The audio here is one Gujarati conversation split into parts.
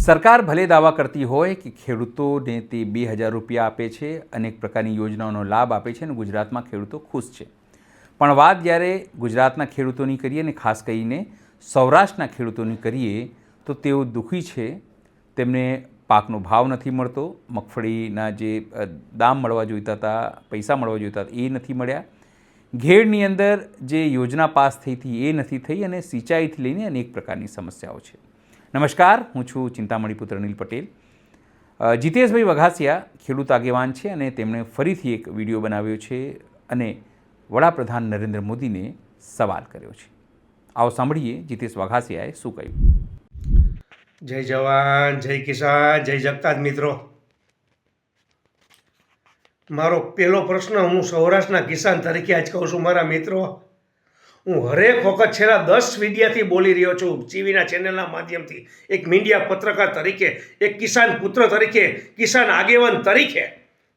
સરકાર ભલે દાવા કરતી હોય કે ખેડૂતોને તે 2,000 રૂપિયા આપે છે, અનેક પ્રકારની યોજનાઓનો લાભ આપે છે અને ગુજરાતમાં ખેડૂતો ખુશ છે, પણ વાત જ્યારે ગુજરાતના ખેડૂતોની કરીએ અને ખાસ કરીને સૌરાષ્ટ્રના ખેડૂતોની કરીએ તો તેઓ દુઃખી છે. તેમને પાકનો ભાવ નથી મળતો, મગફળીના જે દામ મળવા જોઈતા હતા, પૈસા મળવા જોઈતા હતા એ નથી મળ્યા, ઘેડની અંદર જે યોજના પાસ થઈ હતી એ નથી થઈ અને સિંચાઈથી લઈને અનેક પ્રકારની સમસ્યાઓ છે. નમસ્કાર, હું છું ચિંતામણી પુત્ર અનિલ પટેલ. જીતેશભાઈ વઘાસિયા ખેડૂત આગેવાન છે અને તેમણે ફરીથી એક વિડીયો બનાવ્યો છે અને વડાપ્રધાન નરેન્દ્ર મોદીને સવાલ કર્યો છે. આવો સાંભળીએ જીતેશ વઘાસિયાએ શું કહ્યું. જય જવાન, જય કિસાન, જય જગતાજ મિત્રો. મારો પહેલો પ્રશ્ન હું સૌરાષ્ટ્રના કિસાન તરીકે આજ કહું છું. મારા મિત્રો, હું હરેક વખત છેલ્લા 10 વિડિયાથી બોલી રહ્યો છું, ટીવીના ચેનલના માધ્યમથી, એક મીડિયા પત્રકાર તરીકે, એક કિસાન પુત્ર તરીકે, કિસાન આગેવાન તરીકે.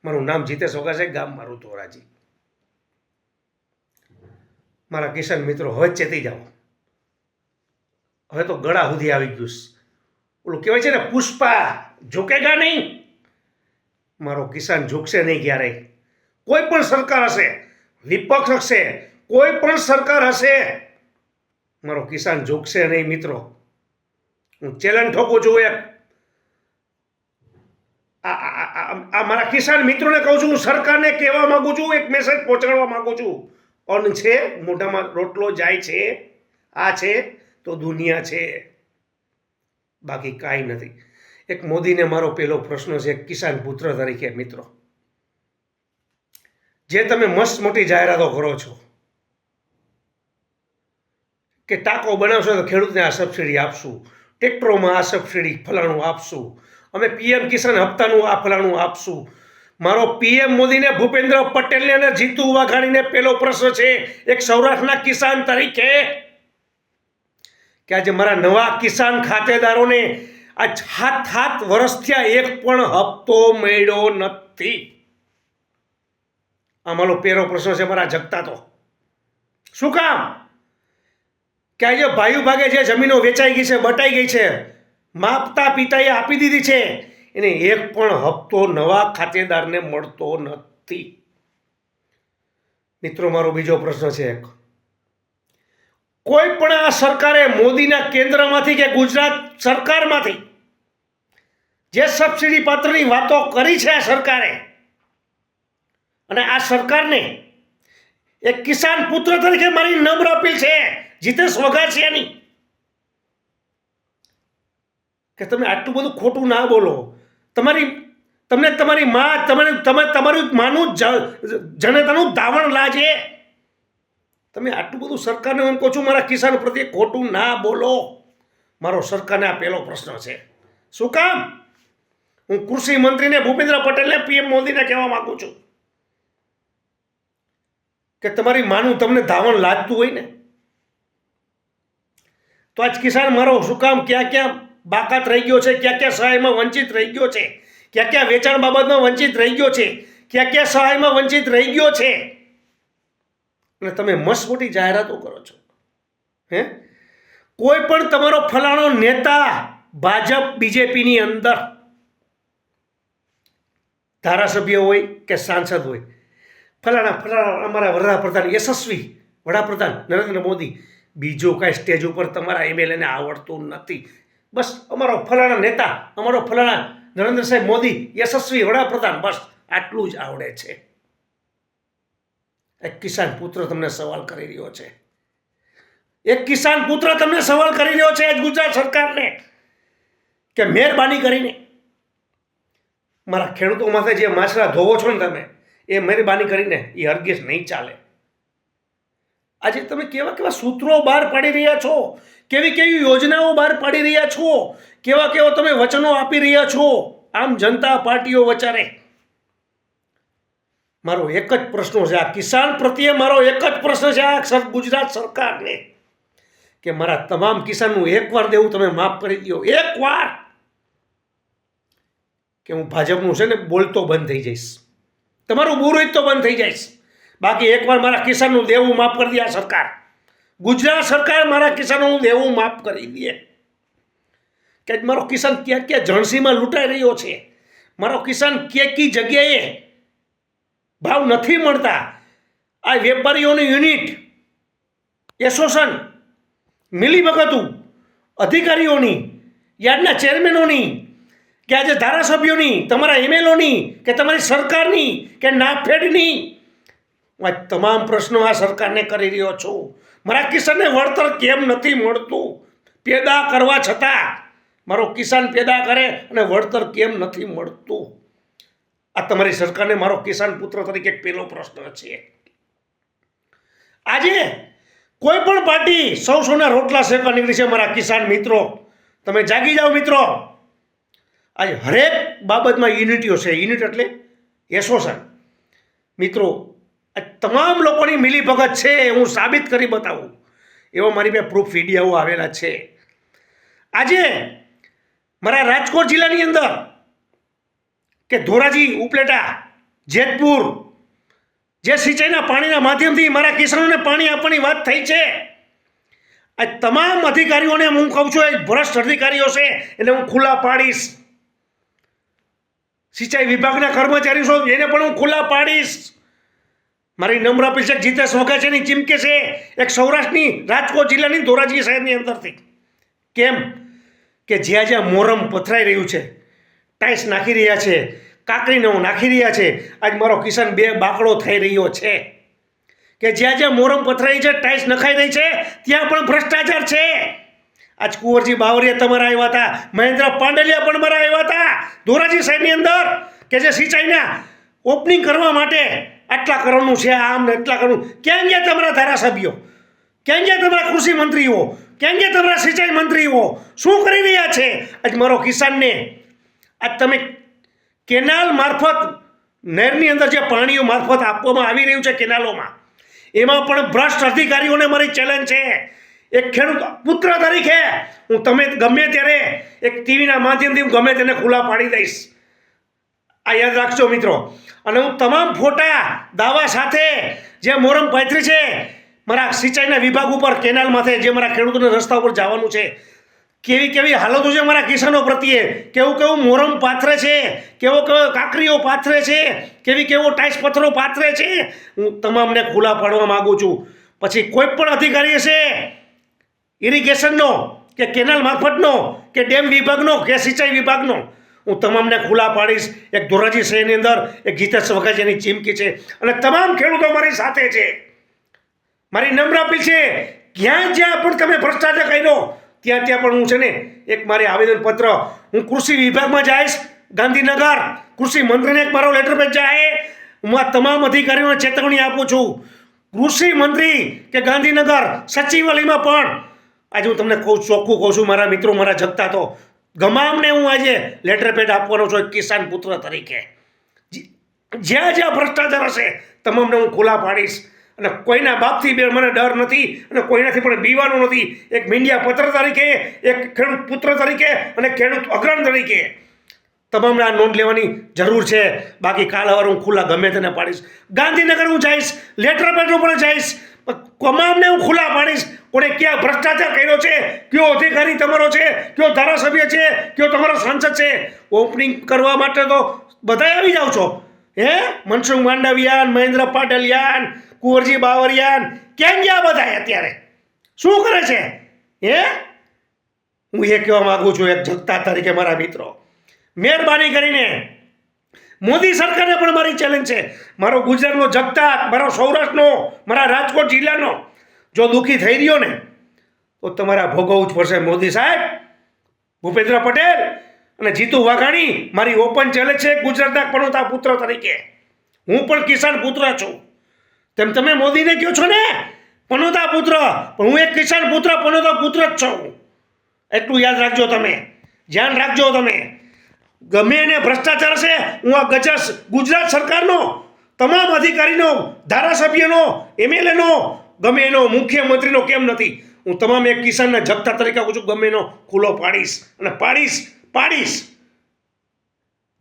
મારું નામ જીતેશ વઘાસિયા, ગામ મારું ધોરાજી. મારા કિસાન મિત્રો, હવે ચેતી જાઓ. હવે તો ગળા સુધી આવી ગયું. ઓલું કહેવાય છે ને, પુષ્પા ઝૂકેગા નહીં. મારો કિસાન ઝૂકશે નહીં ક્યારેય. કોઈ પણ સરકાર હશે, વિપક્ષ હશે, કોઈ પણ સરકાર હશે, મારો કિસાન ઝૂકશે નહીં મિત્રો. હું ચેલેન્જ ઠોકું છું. આ મારા કિસાન મિત્રોને કહું છું, હું સરકારને કહેવા માંગુ છું, એક મેસેજ પહોંચાડવા માંગુ છું. અન્ન છે, મોઢામાં રોટલો જાય છે, આ છે તો દુનિયા છે, બાકી કાંઈ નથી. એક મોદીને મારો પહેલો પ્રશ્ન છે, કિસાન પુત્ર તરીકે મિત્રો, જે તમે મસ્ત મોટી જાહેરાતો કરો છો કે ટાંકો બનાવશો તો ખેડૂતને આ સબસિડી આપશું, ટ્રેક્ટરોમાં આ સબસિડી ફલાણું આપશું, અમે પીએમ કિસાન હપ્તાનું આ ફલાણું આપશું. મારો પીએમ મોદીને, ભૂપેન્દ્ર પટેલને અને જીતુ વાઘાણીને પહેલો પ્રશ્ન છે, એક સૌરાષ્ટ્રના કિસાન તરીકે, કે આજે મારા નવા કિસાન ખાતેદારોને આ 7 વર્ષ થયા, એક પણ હપ્તો મળ્યો નથી. આ મારો પહેલો પ્રશ્ન છે મારા જગતા. તો શું કામ? કે આજે ભાઈઓ ભાગે જે જમીનો વેચાઈ ગઈ છે, બટાઈ ગઈ છે, માપતા પિતાએ આપી દીધી છે, એને એક પણ હપ્તો નવા ખાતેદારને મળતો નથી. મિત્રો, મારો બીજો પ્રશ્ન છે, કોઈ પણ આ સરકારે મોદીના કેન્દ્રમાંથી કે ગુજરાત સરકારમાંથી જે સબસિડી પાત્રની વાતો કરી છે આ સરકારે, અને આ સરકારને એક કિસાન પુત્ર તરીકે મારી નમ્ર અપીલ છે જીતેશ વઘાસિયાની, કે તમે આટલું બધું ખોટું ના બોલો. તમને તમારી માં, તમારું માનું જનતાનું ધાવણ લાજે. તમે આટલું બધું સરકારને, હું કહું છું, મારા કિસાન પ્રત્યે ખોટું ના બોલો. મારો સરકારને આ પહેલો પ્રશ્ન છે. શું કામ? હું કૃષિ મંત્રીને, ભૂપેન્દ્ર પટેલને, પીએમ મોદીને કહેવા માંગુ છું કે તમારી માનું તમને ધાવણ લાગતું હોય ને, તો આજ કિસાન મારો શું કામ ક્યાં ક્યાં બાકાત રહી ગયો છે, ક્યાં ક્યાં સહાયમાં વંચિત રહી ગયો છે, ક્યાં ક્યાં વેચાણ બાબતમાં વંચિત રહી ગયો છે, ક્યાં ક્યાં સહાયમાં વંચિત રહી ગયો છે, અને તમે મસ્ત મોટી જાહેરાતો કરો છો. કોઈ પણ તમારો ફલાણો નેતા ભાજપ બીજેપીની અંદર ધારાસભ્ય હોય કે સાંસદ હોય, ફલાણા અમારા વડાપ્રધાન, યશસ્વી વડાપ્રધાન નરેન્દ્ર મોદી, બીજો કાંઈ સ્ટેજ ઉપર તમારા એમએલએને આવડતું નથી. બસ અમારો ફલાણા નેતા, અમારો ફલાણા નરેન્દ્ર સાહેબ મોદી, યશસ્વી વડાપ્રધાન, બસ આટલું જ આવડે છે. એક કિસાન પુત્ર તમને સવાલ કરી રહ્યો છે. એક કિસાન પુત્ર તમને સવાલ કરી રહ્યો છે ગુજરાત સરકારને, કે મહેરબાની કરીને મારા ખેડૂતો માટે જે માછલા ધોવો છો ને તમે, એ મહેરબાની કરીને એ હરગીજ નહીં ચાલે. આજે તમે કેવા કેવા સૂત્રો બહાર પાડી રહ્યા છો, કેવી કેવી યોજનાઓ બહાર પાડી રહ્યા છો, કેવા કેવા તમે વચનો આપી રહ્યા છો આમ જનતા પાર્ટીઓ વચારે. મારો એક જ પ્રશ્ન છે, આ કિસાન પ્રત્યે મારો એક જ પ્રશ્ન છે આ ગુજરાત સરકારને, કે મારા તમામ કિસાનનું એકવાર દેવું તમે માફ કરી દો. એકવાર, કે હું ભાજપનું છે ને બોલતો બંધ થઈ જઈશ, તમારું બુરું તો બંધ થઈ જઈશ. બાકી એકવાર મારા કિસાનનું દેવું માફ કરી દે આ સરકાર, ગુજરાત સરકાર મારા કિસાનોનું દેવું માફ કરી દે. કે આજ મારો કિસાન ક્યાં ક્યાં ઝણસીમાં લૂંટાઈ રહ્યો છે, મારો કિસાન ક્યાંકી જગ્યાએ ભાવ નથી મળતા. આ વેપારીઓની યુનિટ, એસોસિએશન, મિલીભગતું અધિકારીઓની, યાર્ડના ચેરમેનોની, કે આજે ધારાસભ્યોની, તમારા એમએલઓની, કે તમારી સરકારની, કે નાફેડની, હું આ તમામ પ્રશ્નો આ સરકારને કરી રહ્યો છું. મારા કિસાનને વળતર કેમ નથી મળતું? પેદા કરવા છતાં મારો કિસાન પેદા કરે અને વળતર કેમ નથી મળતું? આ તમારી સરકારને મારો કિસાન પુત્ર તરીકે એક પહેલો પ્રશ્ન છે. આજે કોઈ પણ પાર્ટી સૌના રોટલા શેકવા નીકળી છે. મારા કિસાન મિત્રો, તમે જાગી જાઓ મિત્રો. આજે હરેક બાબતમાં યુનિટીઓ છે. યુનિટ એટલે એસોસિએશન. મિત્રો, આ તમામ લોકોની મિલીભગત છે. હું સાબિત કરી બતાવું એવો મારી પાસે પ્રૂફ વિડીયો આવેલા છે. આજે મારા રાજકોટ જિલ્લાની અંદર કે ધોરાજી, ઉપલેટા, જેતપુર, જે સિંચાઈના પાણીના માધ્યમથી મારા કિસાનોને પાણી આપવાની વાત થઈ છે, આ તમામ અધિકારીઓને હું કહું છું, એ ભ્રષ્ટ અધિકારીઓ છે એટલે હું ખુલ્લા પાડીશ. સિંચાઈ વિભાગના કર્મચારીઓ છે એને પણ હું ખુલ્લા પાડીશ. મારી નમ્ર અપીલ છે, જીતેશ વઘાસિયાની ચીમકે છે, એક સૌરાષ્ટ્રની રાજકોટ જિલ્લાની ધોરાજી શહેરની અંદરથી. કેમ કે જ્યાં જ્યાં મોરમ પથરાઈ રહ્યું છે, ટાઈસ નાખી રહ્યા છે, કાકરીનો નાખી રહ્યા છે, આજ મારો કિસાન બે બાકડો થઈ રહ્યો છે. કે જ્યાં જ્યાં મોરમ પથરાઈ છે, ટાઈસ નખાઈ રહી છે, ત્યાં પણ ભ્રષ્ટાચાર છે. આજ કુંવરજી બાવરિયા તમારા આવ્યા હતા, મહેન્દ્ર પાંડલિયા પણ મારા આવ્યા હતા ધોરાજી શહેરની અંદર, કે જે સિંચાઈના ઓપનિંગ કરવા માટે આટલા કરોડનું છે, આમ ને એટલા કરોડ. ક્યાં ગયા તમારા ધારાસભ્યો? ક્યાં ગયા તમારા કૃષિ મંત્રીઓ? ક્યાં ગયા તમારા સિંચાઈ મંત્રીઓ? શું કરી રહ્યા છે? આજ મારો કિસાનને આજ તમે કેનાલ મારફત, નહેરની અંદર જે પાણીઓ મારફત આપવામાં આવી રહ્યું છે કેનાલોમાં, એમાં પણ ભ્રષ્ટ અધિકારીઓને મારી ચેલેન્જ છે. એક ખેડૂત પુત્ર તરીકે હું તમે ગમે ત્યારે એક ટીવીના માધ્યમથી હું ગમે તેને ખુલ્લા પાડી દઈશ. આ યાદ રાખજો મિત્રો. અને હું તમામ ફોટા દાવા સાથે જે મોરમ પાથરી છે મારા સિંચાઈના વિભાગ ઉપર, કેનાલ માથે, જે મારા ખેડૂતોને રસ્તા ઉપર જવાનું છે, કેવી કેવી હાલતો છે મારા કિસાનો પ્રત્યે, કેવું કેવું મોરમ પાથરે છે, કેવો કેવો કાકરીઓ પાથરે છે, કેવી કેવો ટાઈસ પથ્થરો પાથરે છે, હું તમામને ખુલ્લા પાડવા માગું છું. પછી કોઈ પણ અધિકારી હશે, ઇરિગેશનનો કે કેનાલ મારફતનો કે ડેમ વિભાગનો કે સિંચાઈ વિભાગનો, હું તમામને ખુલ્લા પાડીશ. એક ધોરાજી શહેરની અંદર એક જીતેશ વઘાસિયાની ચીમકી છે અને તમામ ખેડૂતો મારી સાથે છે. મારી નમ્ર અપીલ છે, જ્યાં જ્યાં પણ તમે ભ્રષ્ટાચાર કર્યો ત્યાં ત્યાં પણ હું છે ને એક મારી આવેદનપત્ર હું કૃષિ વિભાગમાં જઈશ, ગાંધીનગર કૃષિ મંત્રીને એક મારો લેટર પેજ જાય. હું આ તમામ અધિકારીઓને ચેતવણી આપું છું. કૃષિ મંત્રી કે ગાંધીનગર સચિવાલયમાં પણ આજે હું તમને ચોખ્ખું કહું છું મારા મિત્રો, મારા જગતા તો તમામને હું આજે લેટર પેડ આપવાનો છું એક કિસાન પુત્ર તરીકે. જ્યાં જ્યાં ભ્રષ્ટાચાર હશે તમામને હું ખુલ્લા પાડીશ. અને કોઈના બાપથી બે મને ડર નથી અને કોઈનાથી પણ બીવાનું નથી. એક મીડિયા પત્ર તરીકે, એક ખેડૂત પુત્ર તરીકે અને ખેડૂત અગ્રણી તરીકે તમામને આ નોંધ લેવાની જરૂર છે. બાકી કાલ હવે હું ખુલ્લા ગમે તેને પાડીશ. ગાંધીનગર હું જઈશ, લેટર પેડ ઉપર જઈશ, તમામને હું ખુલ્લા પાડીશ. કોણે ક્યાં ભ્રષ્ટાચાર કર્યો છે, કયો અધિકારી તમારો છે, કયો ધારાસભ્ય છે, કયો તમારો સાંસદ છે. ઓપનિંગ કરવા માટે તો બધા આવી જાઓ છો. મનસુખ માંડવિયાન, મહેન્દ્ર પાટલિયાન, કુંવરજી બાવરિયાન, ક્યાં ગયા બધા? અત્યારે શું કરે છે? હું એ કહેવા માગું છું એક જગતા તરીકે મારા મિત્રો, મહેરબાની કરીને મોદી સરકારને પણ મારી ચેલેન્જ છે. મારો ગુજરાતનો જગતા, મારો સૌરાષ્ટ્રનો, મારા રાજકોટ જિલ્લાનો જો દુઃખી થઈ રહ્યો ને તો તમારે ભોગવવું જ પડશે. મોદી સાહેબ, ભૂપેન્દ્ર પટેલ અને જીતુ વાઘાણી, મારી ઓપન ચેલેન્જ છે ગુજરાતના પનોતા પુત્ર તરીકે. હું પણ કિસાન પુત્ર છું. તેમ તમે મોદીને કહો છો ને પનોતા પુત્ર, પણ હું એક કિસાન પુત્ર, પનોતા પુત્ર જ છું. એટલું યાદ રાખજો, તમે ધ્યાન રાખજો. તમે ગમે એને ભ્રષ્ટાચાર છે, હું આ ગુજરાત સરકારનો તમામ અધિકારીનો, ધારાસભ્યનો, એમએલએનો, ગમે એનો, મુખ્યમંત્રીનો કેમ નથી, હું તમામ એક કિસાનના જગતા તરીકે કહું છું, ગમે એનો ખુલ્લો પાડીશ અને પાડીશ.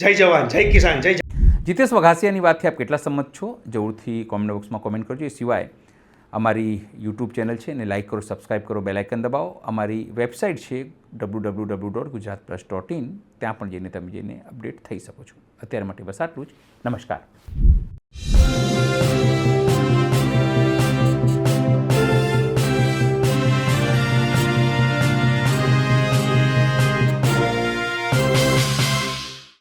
જય જવાન, જય કિસાન, જય. જીતેશ વઘાસિયાની વાતથી આપ કેટલા સંમત છો? જરૂરથી કોમેન્ટ બોક્સમાં કોમેન્ટ કરજો. એ સિવાય અમારી યુટ્યુબ ચેનલ છે એને લાઇક કરો, સબસ્ક્રાઈબ કરો, બેલ આઇકન દબાવો. અમારી વેબસાઇટ છે www.gujaratplus.in, ત્યાં પણ જઈને તમે અપડેટ થઈ શકો છો. અત્યાર માટે બસ આટલું જ. નમસ્કાર.